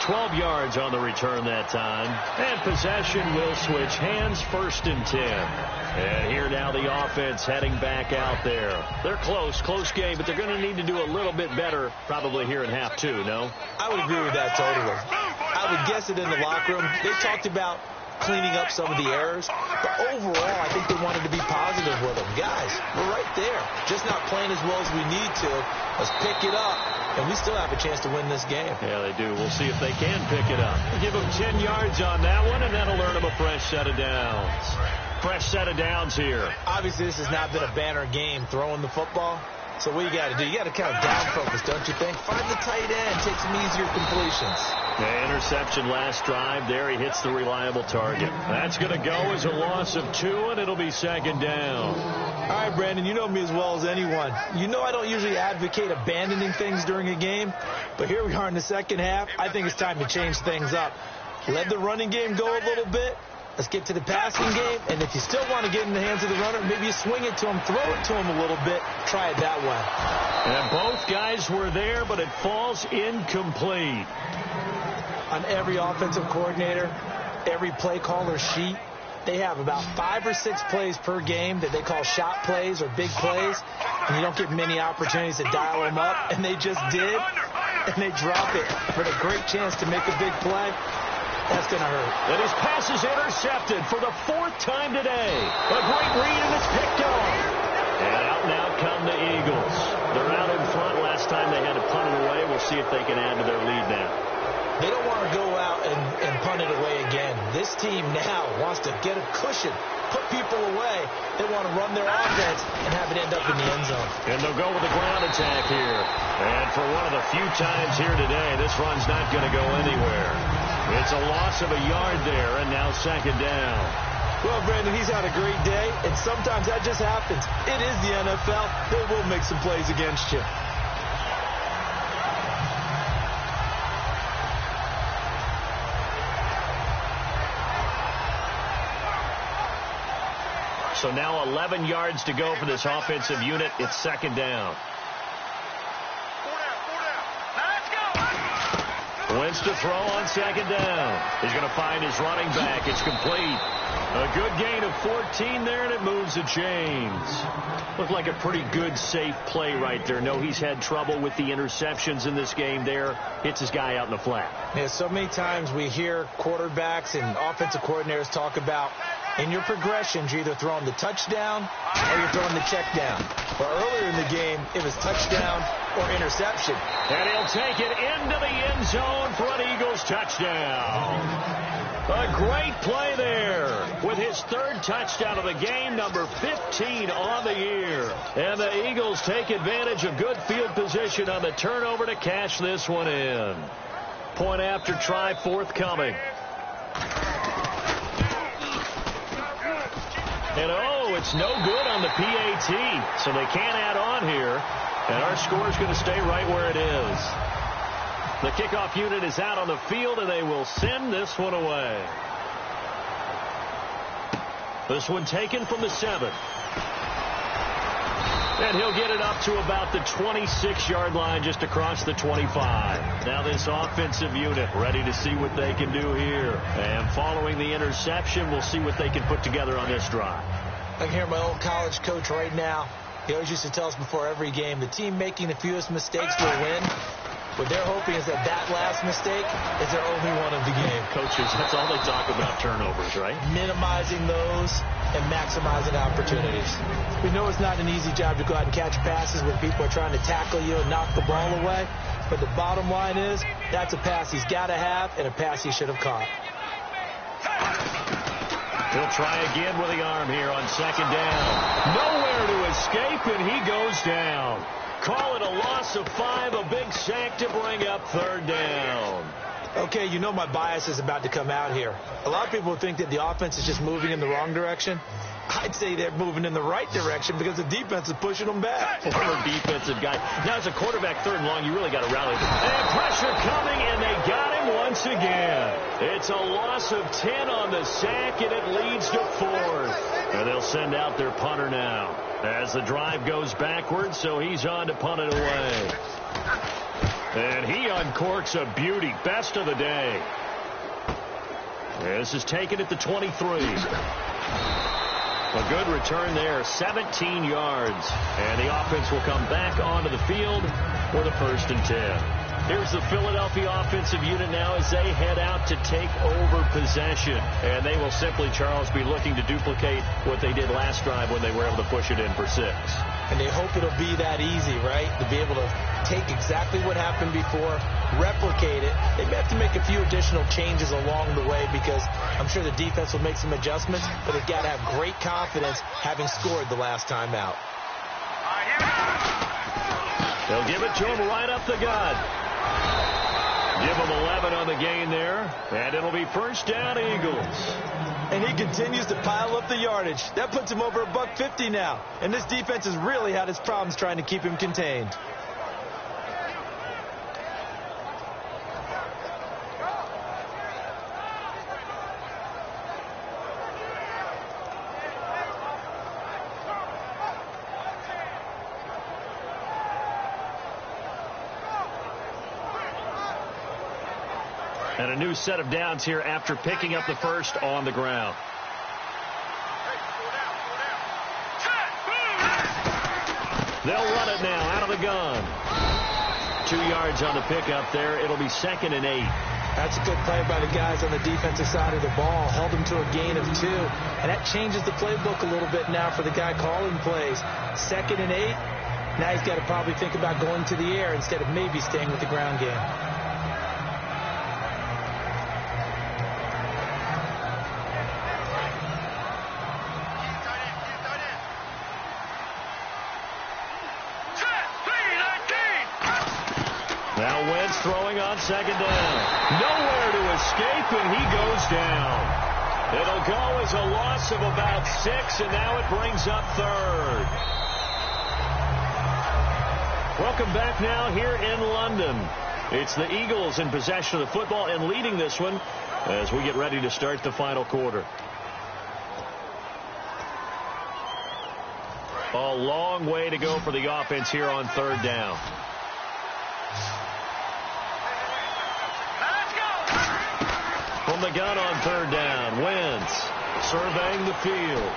12 yards on the return that time. And possession will switch hands, 1st and 10. And here now the offense heading back out there. They're close game, but they're going to need to do a little bit better probably here in half 2, no? I would agree with that totally. I would guess it in the locker room. They talked about cleaning up some of the errors, but overall, I think they wanted to be positive with them. Guys, we're right there. Just not playing as well as we need to. Let's pick it up, and we still have a chance to win this game. Yeah, they do. We'll see if they can pick it up. We'll give them 10 yards on that one, and that'll earn them a fresh set of downs. Fresh set of downs here. Obviously, this has not been a banner game throwing the football. So what you got to do, you got to kind of down focus, don't you think? Find the tight end, take some easier completions. The interception last drive there. He hits the reliable target. That's going to go as a loss of 2, and it'll be 2nd down. All right, Brandon, you know me as well as anyone. You know I don't usually advocate abandoning things during a game, but here we are in the second half. I think it's time to change things up. Let the running game go a little bit. Let's get to the passing game, and if you still want to get in the hands of the runner, maybe you swing it to him, throw it to him a little bit, try it that way. And both guys were there, but it falls incomplete. On every offensive coordinator, every play caller sheet, they have about 5 or 6 plays per game that they call shot plays or big plays, and you don't get many opportunities to dial them up, and they just did, and they drop it for the great chance to make a big play. That's going to hurt. And his pass is intercepted for the 4th time today. A great read, and it's picked off. And out come the Eagles. They're out in front. Last time they had to punt it away. We'll see if they can add to their lead now. They don't want to go out and punt it away again. This team now wants to get a cushion, put people away. They want to run their offense and have it end up in the end zone. And they'll go with a ground attack here. And for one of the few times here today, this run's not going to go anywhere. It's a loss of a yard there, and now 2nd down. Well, Brandon, he's had a great day, and sometimes that just happens. It is the NFL. They will make some plays against you. So now 11 yards to go for this offensive unit. It's 2nd down. Wentz to throw on 2nd down. He's going to find his running back. It's complete. A good gain of 14 there, and it moves the chains. Looked like a pretty good, safe play right there. No, he's had trouble with the interceptions in this game there. Hits his guy out in the flat. Yeah, so many times we hear quarterbacks and offensive coordinators talk about in your progressions, you're either throwing the touchdown or you're throwing the check down. But earlier in the game, it was touchdown or interception. And he'll take it into the end zone for an Eagles touchdown. A great play there with his 3rd touchdown of the game, number 15 on the year. And the Eagles take advantage of good field position on the turnover to cash this one in. Point after try forthcoming. And it's no good on the PAT, so they can't add on here. And our score is going to stay right where it is. The kickoff unit is out on the field, and they will send this one away. This one taken from the 7. And he'll get it up to about the 26-yard line, just across the 25. Now this offensive unit ready to see what they can do here. And following the interception, we'll see what they can put together on this drive. I can hear my old college coach right now. He always used to tell us before every game, the team making the fewest mistakes will win. What they're hoping is that last mistake is their only one of the game. Coaches, that's all they talk about, turnovers, right? Minimizing those and maximizing opportunities. We know it's not an easy job to go out and catch passes when people are trying to tackle you and knock the ball away. But the bottom line is that's a pass he's got to have and a pass he should have caught. He'll try again with the arm here on 2nd down. Nowhere to escape, and he goes down. Call it a loss of 5, a big sack to bring up 3rd down. Okay, you know my bias is about to come out here. A lot of people think that the offense is just moving in the wrong direction. I'd say they're moving in the right direction because the defense is pushing them back. Former defensive guy. Now, as a quarterback, 3rd and long, you really got to rally. And pressure coming, and they got him once again. It's a loss of 10 on the sack, and it leads to 4th. And they'll send out their punter now as the drive goes backwards, so he's on to punt it away. And he uncorks a beauty. Best of the day. This is taken at the 23. A good return there, 17 yards. And the offense will come back onto the field for the 1st and 10. Here's the Philadelphia offensive unit now as they head out to take over possession. And they will simply, Charles, be looking to duplicate what they did last drive when they were able to push it in for 6. And they hope it'll be that easy, right? To be able to take exactly what happened before, replicate it. They may have to make a few additional changes along the way because I'm sure the defense will make some adjustments, but they've got to have great confidence having scored the last time out. They'll give it to him right up the gut. Give him 11 on the gain there, and it'll be 1st down, Eagles. And he continues to pile up the yardage. That puts him over $150 now. And this defense has really had its problems trying to keep him contained. And a new set of downs here after picking up the 1st on the ground. They'll run it now out of the gun. 2 yards on the pickup there. It'll be 2nd and 8. That's a good play by the guys on the defensive side of the ball. Held them to a gain of 2. And that changes the playbook a little bit now for the guy calling plays. 2nd and 8. Now he's got to probably think about going to the air instead of maybe staying with the ground game. Now Wentz throwing on 2nd down. Nowhere to escape, and he goes down. It'll go as a loss of about 6, and now it brings up 3rd. Welcome back now here in London. It's the Eagles in possession of the football and leading this one as we get ready to start the final quarter. A long way to go for the offense here on 3rd down. From the gun on 3rd down, Wentz surveying the field.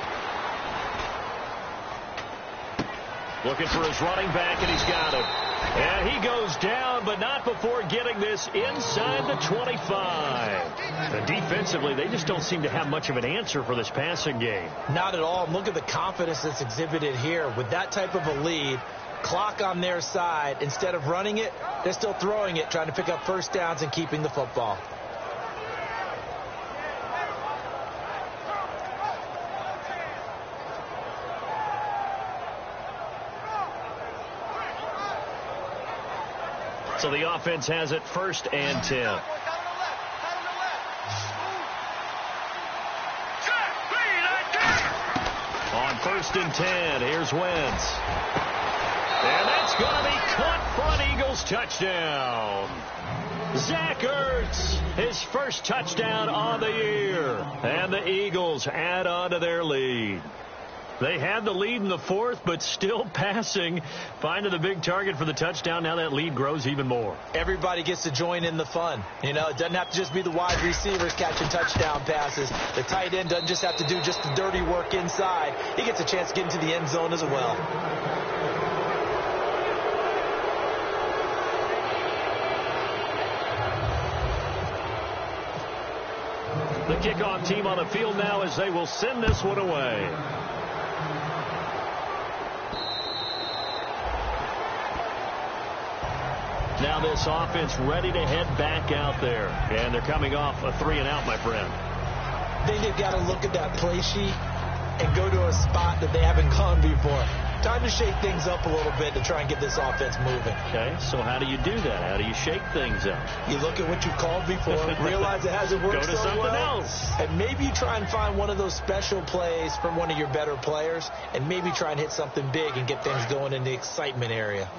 Looking for his running back, and he's got him. And he goes down, but not before getting this inside the 25. And defensively, they just don't seem to have much of an answer for this passing game. Not at all. Look at the confidence that's exhibited here. With that type of a lead, clock on their side, instead of running it, they're still throwing it, trying to pick up 1st downs and keeping the football. So the offense has it 1st and 10. On 1st and 10, here's Wentz. And that's going to be caught for an Eagles touchdown. Zach Ertz, his 1st touchdown on the year. And the Eagles add on to their lead. They had the lead in the 4th, but still passing. Finding the big target for the touchdown. Now that lead grows even more. Everybody gets to join in the fun. You know, it doesn't have to just be the wide receivers catching touchdown passes. The tight end doesn't just have to do just the dirty work inside. He gets a chance to get into the end zone as well. The kickoff team on the field now as they will send this one away. Now this offense ready to head back out there. And they're coming off a 3-and-out, my friend. I think they've got to look at that play sheet and go to a spot that they haven't gone before. Time to shake things up a little bit to try and get this offense moving. Okay, so how do you do that? How do you shake things up? You look at what you called before, realize it hasn't worked Go to so something well, else. and maybe you try and find one of those special plays from one of your better players, and maybe try and hit something big and get things going in the excitement area.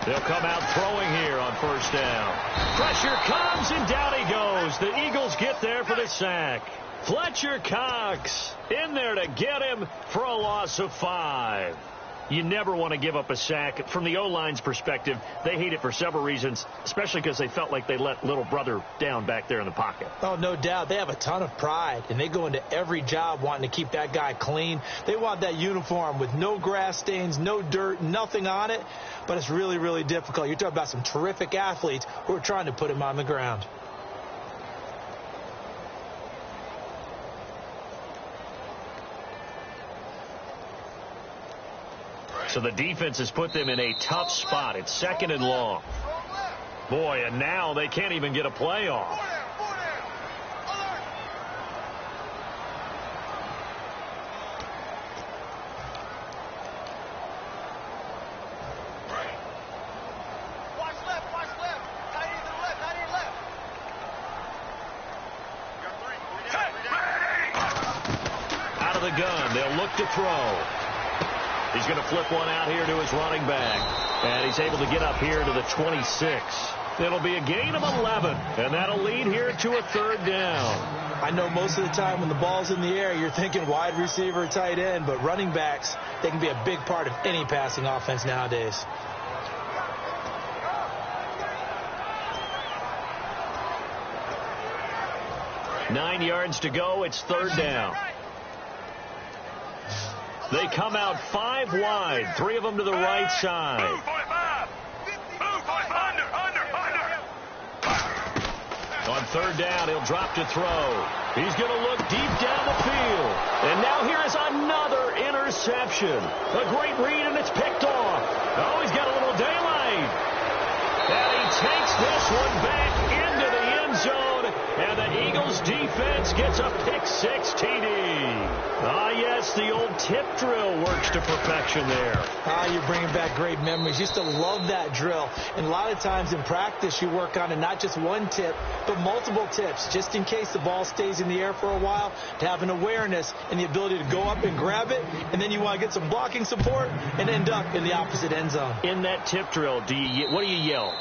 They'll come out throwing here on first down. Pressure comes, and down he goes. The Eagles get there for the sack. Fletcher Cox in there to get him for a loss of 5. You never want to give up a sack. From the O-line's perspective, they hate it for several reasons, especially because they felt like they let little brother down back there in the pocket. Oh, no doubt. They have a ton of pride, and they go into every job wanting to keep that guy clean. They want that uniform with no grass stains, no dirt, nothing on it, but it's really, really difficult. You're talking about some terrific athletes who are trying to put him on the ground. So the defense has put them in a tough spot. It's 2nd and long. Boy, and now they can't even get a play off. Out of the gun, they'll look to throw. He's going to flip one out here to his running back. And he's able to get up here to the 26. It'll be a gain of 11. And that'll lead here to a 3rd down. I know most of the time when the ball's in the air, you're thinking wide receiver, tight end, but running backs, they can be a big part of any passing offense nowadays. Nine yards to go. It's 3rd down. They come out 5 wide, 3 of them to the right side. On 3rd down, he'll drop to throw. He's going to look deep down the field. And now here is another interception. A great read, and it's picked off. Oh, he's got a little daylight. And he takes this one back into the end zone. And the Eagles defense gets a pick-6 TD. Ah, yes, the old tip drill works to perfection there. You're bringing back great memories. Used to love that drill. And a lot of times in practice, you work on it, not just one tip, but multiple tips, just in case the ball stays in the air for a while, to have an awareness and the ability to go up and grab it, and then you want to get some blocking support and end up in the opposite end zone. In that tip drill, what do you yell?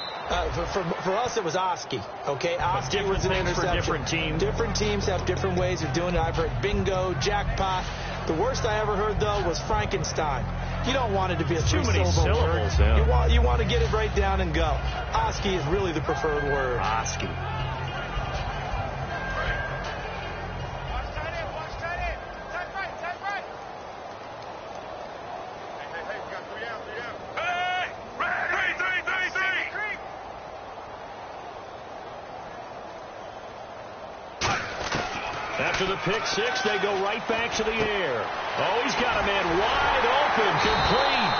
For us, it was Oski. Okay, Oski was an interception. For different teams. Different teams have different ways of doing it. I've heard bingo, jackpot. The worst I ever heard, though, was Frankenstein. You don't want it to be a too many syllables. Word. Yeah. You want to get it right down and go. Oski is really the preferred word. Oski. After the pick-6, they go right back to the air. Oh, he's got a man wide open, complete.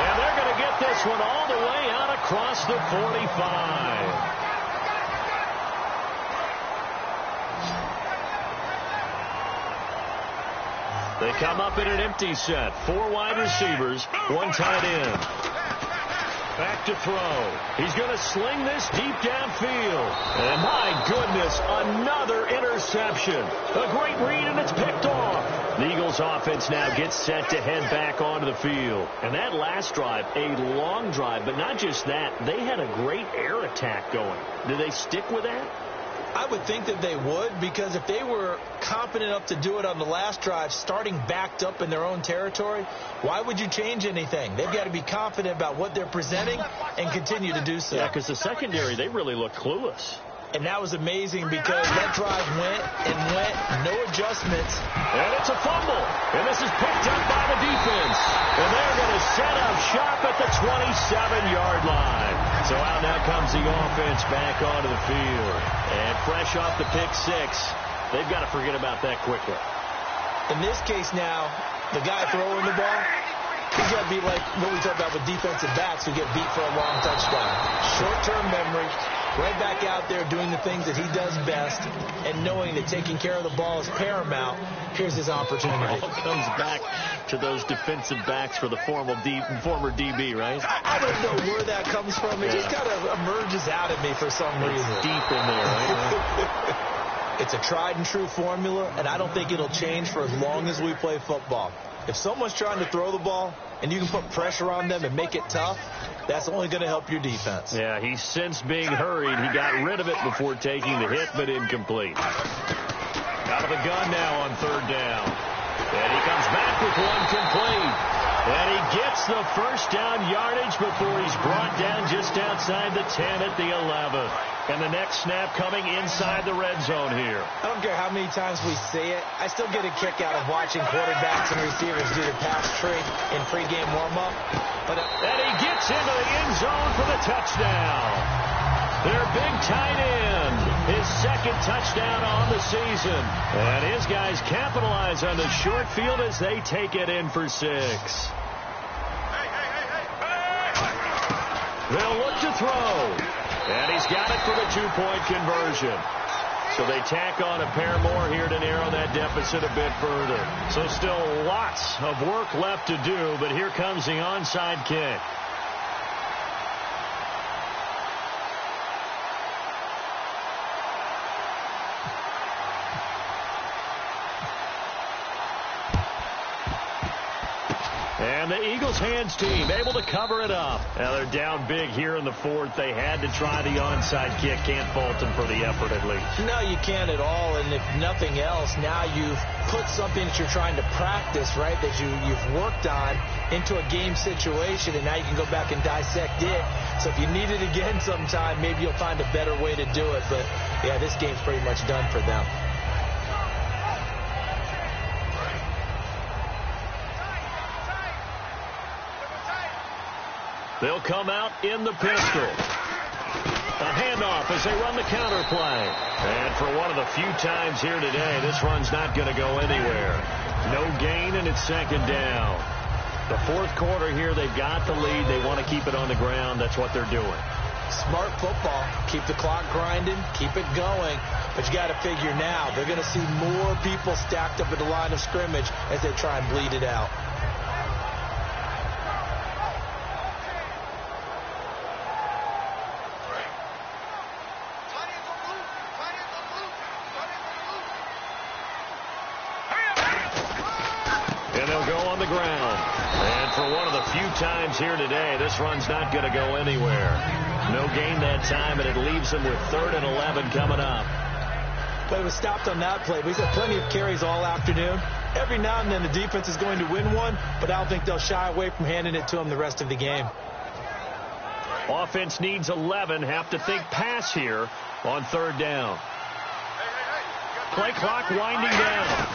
And they're going to get this one all the way out across the 45. They come up in an empty set. 4 wide receivers, 1 tight end. Back to throw. He's going to sling this deep downfield. And my goodness, another interception. A great read, and it's picked off. The Eagles offense now gets set to head back onto the field. And that last drive, a long drive, but not just that. They had a great air attack going. Did they stick with that? I would think that they would, because if they were confident enough to do it on the last drive, starting backed up in their own territory, why would you change anything? They've got to be confident about what they're presenting and continue to do so. Yeah, because the secondary, they really looked clueless. And that was amazing because that drive went and went, no adjustments. And it's a fumble. And this is picked up by the defense. And they're going to set up shop at the 27-yard line. So out now comes the offense back onto the field. And fresh off the pick-6, they've got to forget about that quickly. In this case now, the guy throwing the ball, he's got to be like what we talk about with defensive backs who get beat for a long touchdown. Short-term memory. right back out there doing the things that he does best and knowing that taking care of the ball is paramount. Here's his opportunity. It all comes back to those defensive backs for the former DB, right? I don't know where that comes from. It just kind of emerges out at me for some reason. It's deep in there, right? It's a tried and true formula, and I don't think it'll change for as long as we play football. If someone's trying to throw the ball and you can put pressure on them and make it tough, that's only going to help your defense. Yeah, he's sensed being hurried. He got rid of it before taking the hit, but incomplete. Out of the gun now on third down. And he comes back with one complete. And he gets the first down yardage before he's brought down just outside the 10 at the 11. And the next snap coming inside the red zone here. I don't care how many times we see it. I still get a kick out of watching quarterbacks and receivers do the pass trick in pregame warm-up. And he gets into the end zone for the touchdown. Their big tight end, his second touchdown on the season. And his guys capitalize on the short field as they take it in for 6. They'll look to throw. And he's got it for the 2-point conversion. So they tack on a pair more here to narrow that deficit a bit further. So still lots of work left to do, but here comes the onside kick. And the Eagles hands team able to cover it up. Now they're down big here in the fourth. They had to try the onside kick. Can't fault them for the effort at least. No, you can't at all. And if nothing else, now you've put something that you're trying to practice, right, that you've worked on into a game situation, and now you can go back and dissect it. So if you need it again sometime, maybe you'll find a better way to do it. But, yeah, this game's pretty much done for them. They'll come out in the pistol. A handoff as they run the counter play. And for one of the few times here today, this run's not going to go anywhere. No gain, and it's second down. The fourth quarter here, they've got the lead. They want to keep it on the ground. That's what they're doing. Smart football. Keep the clock grinding. Keep it going. But you got to figure now, they're going to see more people stacked up at the line of scrimmage as they try and bleed it out. Times here today, this run's not going to go anywhere. No gain that time, and it leaves them with 3rd and 11 coming up. But it was stopped on that play. We've had plenty of carries all afternoon. Every now and then the defense is going to win one, but I don't think they'll shy away from handing it to them the rest of the game. Offense needs 11. Have to think pass here on 3rd down. Play clock winding down.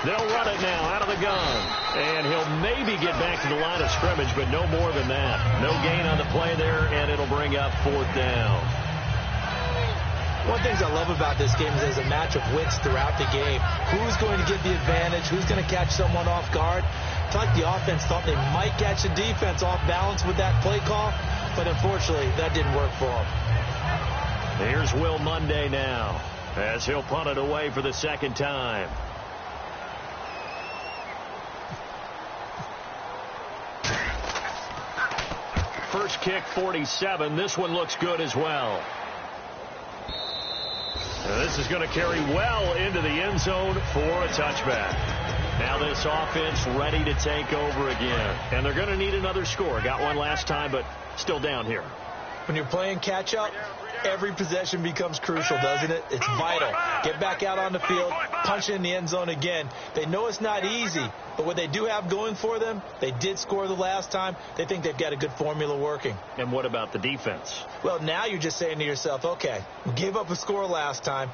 They'll run it now out of the gun. And he'll maybe get back to the line of scrimmage, but no more than that. No gain on the play there, and it'll bring up 4th down. One of the things I love about this game is there's a match of wits throughout the game. Who's going to get the advantage? Who's going to catch someone off guard? I feel like the offense thought they might catch the defense off balance with that play call, but unfortunately, that didn't work for them. Here's Will Monday now, as he'll punt it away for the second time. First kick, 47. This one looks good as well. Now this is going to carry well into the end zone for a touchback. Now this offense ready to take over again. And they're going to need another score. Got one last time, but still down here. When you're playing catch-up, every possession becomes crucial, doesn't it? It's vital. Get back out on the field, punch it in the end zone again. They know it's not easy, but what they do have going for them, they did score the last time. They think they've got a good formula working. And what about the defense? Well, now you're just saying to yourself, okay, we gave up a score last time.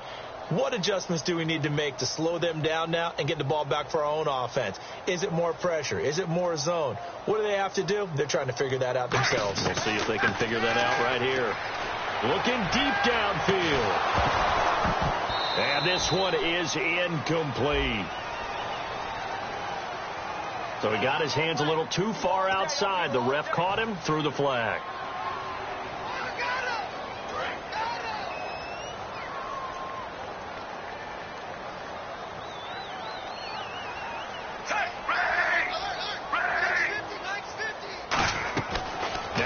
What adjustments do we need to make to slow them down now and get the ball back for our own offense? Is it more pressure? Is it more zone? What do they have to do? They're trying to figure that out themselves. We'll see if they can figure that out right here. Looking deep downfield. And this one is incomplete. So he got his hands a little too far outside. The ref caught him, threw the flag.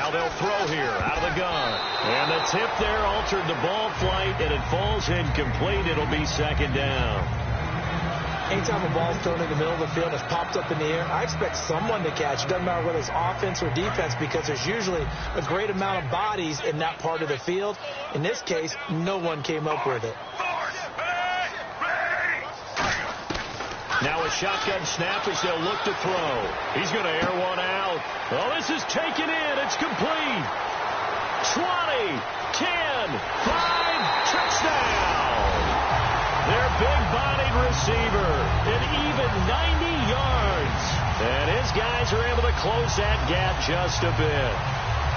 Now they'll throw here out of the gun. And the tip there altered the ball flight, and it falls incomplete. It'll be second down. Anytime a ball's thrown in the middle of the field, it's popped up in the air, I expect someone to catch. It doesn't matter whether it's offense or defense, because there's usually a great amount of bodies in that part of the field. In this case, no one came up with it. Now a shotgun snap as they'll look to throw. He's going to air one out. Oh, this is taken in. It's complete. 20, 10, 5, touchdown. Their big-bodied receiver, an even 90 yards. And his guys are able to close that gap just a bit.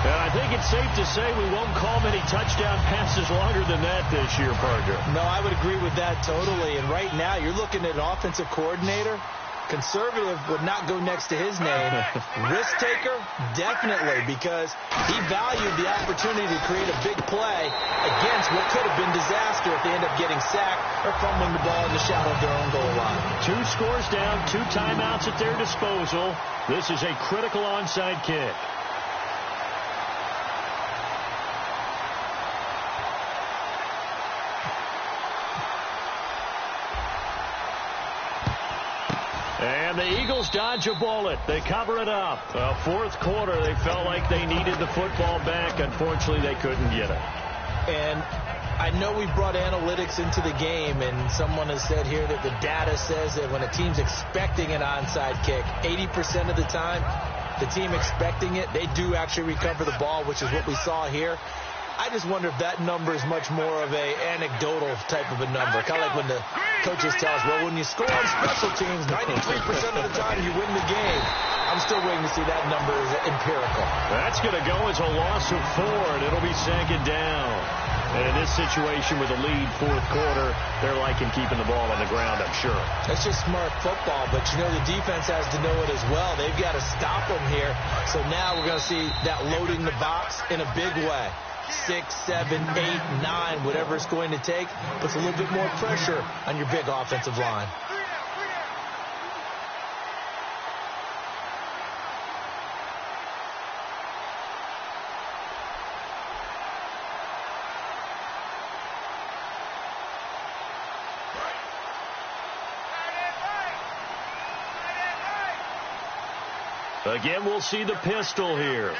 And I think it's safe to say we won't call many touchdown passes longer than that this year, Parker. No, I would agree with that totally. And right now, you're looking at an offensive coordinator. Conservative would not go next to his name. Risk taker, definitely, because he valued the opportunity to create a big play against what could have been disaster if they end up getting sacked or fumbling the ball in the shadow of their own goal line. 2 scores down, 2 timeouts at their disposal. This is a critical onside kick. And the Eagles dodge a bullet. They cover it up. Fourth quarter, they felt like they needed the football back. Unfortunately, they couldn't get it. And I know we brought analytics into the game, and someone has said here that the data says that when a team's expecting an onside kick, 80% of the time, the team expecting it, they do actually recover the ball, which is what we saw here. I just wonder if that number is much more of a anecdotal type of a number. Kind of like when the coaches tell us, well, when you score on special teams, 93% of the time you win the game. I'm still waiting to see that number as empirical. That's going to go as a loss of 4, and it'll be second down. And in this situation with a lead fourth quarter, they're liking keeping the ball on the ground, I'm sure. That's just smart football, but you know the defense has to know it as well. They've got to stop them here. So now we're going to see that loading the box in a big way. 6, 7, 8, 9, whatever it's going to take, puts a little bit more pressure on your big offensive line. Again, we'll see the pistol here.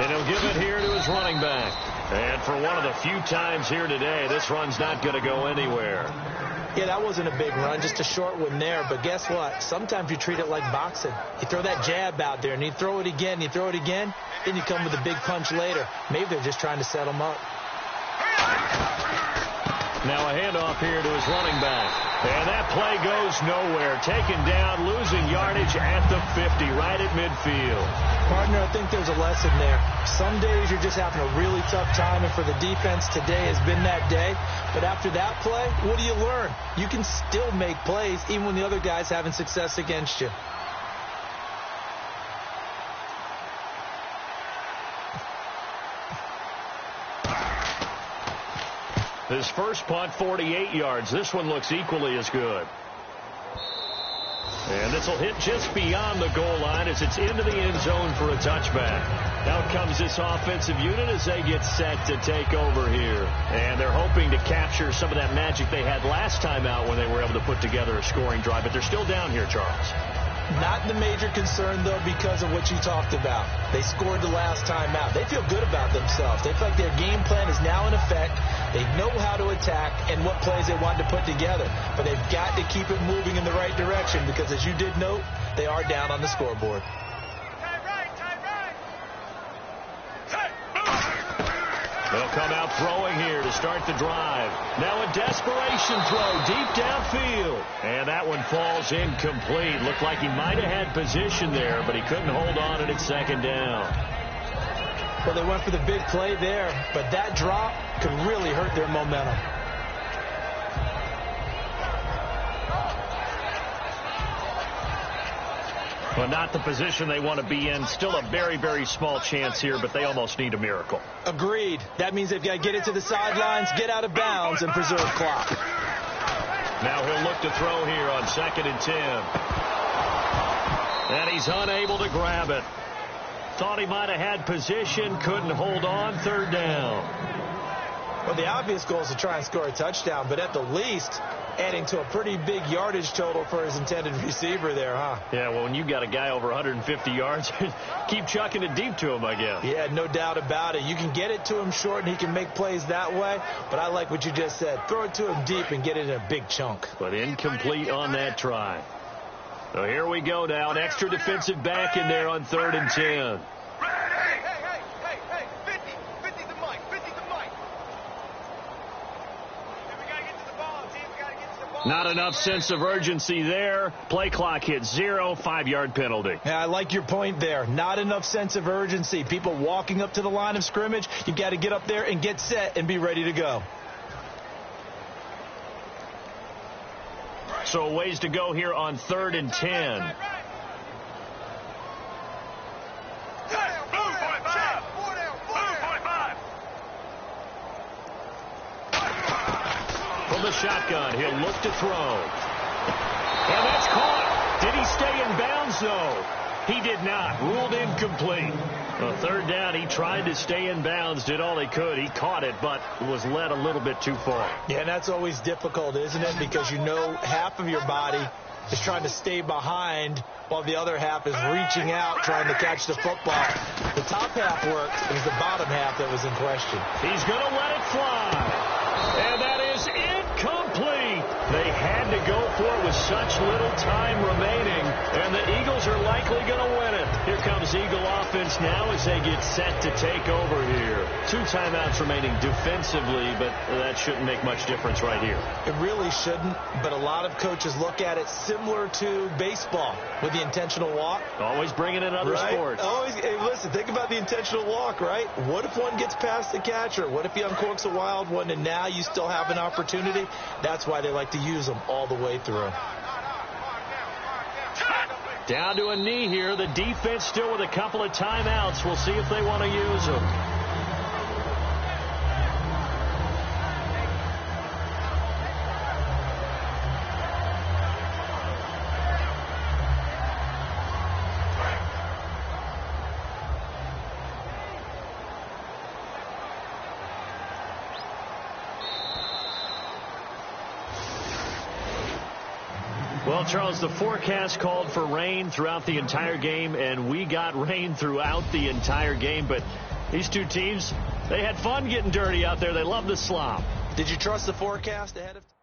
And he'll give it here to his running back. And for one of the few times here today, this run's not going to go anywhere. Yeah, that wasn't a big run, just a short one there. But guess what? Sometimes you treat it like boxing. You throw that jab out there, and you throw it again, you throw it again, then you come with a big punch later. Maybe they're just trying to set him up. Now a handoff here to his running back. And that play goes nowhere. Taken down, losing yardage at the 50, right at midfield. Partner, I think there's a lesson there. Some days you're just having a really tough time, and for the defense, today has been that day. But after that play, what do you learn? You can still make plays even when the other guy's having success against you. His first punt, 48 yards. This one looks equally as good. And this will hit just beyond the goal line as it's into the end zone for a touchback. Out comes this offensive unit as they get set to take over here. And they're hoping to capture some of that magic they had last time out when they were able to put together a scoring drive. But they're still down here, Charles. Not the major concern, though, because of what you talked about. They scored the last time out. They feel good about themselves. They feel like their game plan is now in effect. They know how to attack and what plays they want to put together. But they've got to keep it moving in the right direction because, as you did note, they are down on the scoreboard. They'll come out throwing here to start the drive. Now a desperation throw deep downfield. And that one falls incomplete. Looked like he might have had position there, but he couldn't hold on and it's second down. Well, they went for the big play there, but that drop could really hurt their momentum. But not the position they want to be in. Still a very, very small chance here, but they almost need a miracle. Agreed. That means they've got to get it to the sidelines, get out of bounds, and preserve clock. Now he'll look to throw here on 2nd and 10. And he's unable to grab it. Thought he might have had position, couldn't hold on, third down. Well, the obvious goal is to try and score a touchdown, but at the least, adding to a pretty big yardage total for his intended receiver there, huh? Yeah, well, when you got a guy over 150 yards, keep chucking it deep to him, I guess. Yeah, no doubt about it. You can get it to him short, and he can make plays that way, but I like what you just said. Throw it to him deep and get it in a big chunk. But incomplete on that try. So here we go now. An extra defensive back in there on 3rd and 10. Not enough sense of urgency there. Play clock hits 0, 5-yard penalty. Yeah, I like your point there. Not enough sense of urgency. People walking up to the line of scrimmage, you got to get up there and get set and be ready to go. So a ways to go here on 3rd and 10. From the shotgun, he'll look to throw. And that's caught. Did he stay in bounds, though? He did not. Ruled incomplete. On 3rd down, he tried to stay in bounds, did all he could. He caught it, but was led a little bit too far. Yeah, and that's always difficult, isn't it? Because you know half of your body is trying to stay behind while the other half is reaching out, trying to catch the football. The top half worked. It was the bottom half that was in question. He's going to let it fly. And that is incomplete. They had to go for it with such little time remaining, and the Eagles are likely going to win it. Here comes Eagle offense now as they get set to take over here. 2 timeouts remaining defensively, but that shouldn't make much difference right here. It really shouldn't, but a lot of coaches look at it similar to baseball with the intentional walk. Always bringing in other sports. Always, hey, listen, think about the intentional walk, right? What if one gets past the catcher? What if he uncorks a wild one and now you still have an opportunity? That's why they like to use them all the way through. Down to a knee here. The defense still with a couple of timeouts. We'll see if they want to use them. Well, Charles, the forecast called for rain throughout the entire game, and we got rain throughout the entire game. But these two teams, they had fun getting dirty out there. They love the slop. Did you trust the forecast ahead of time?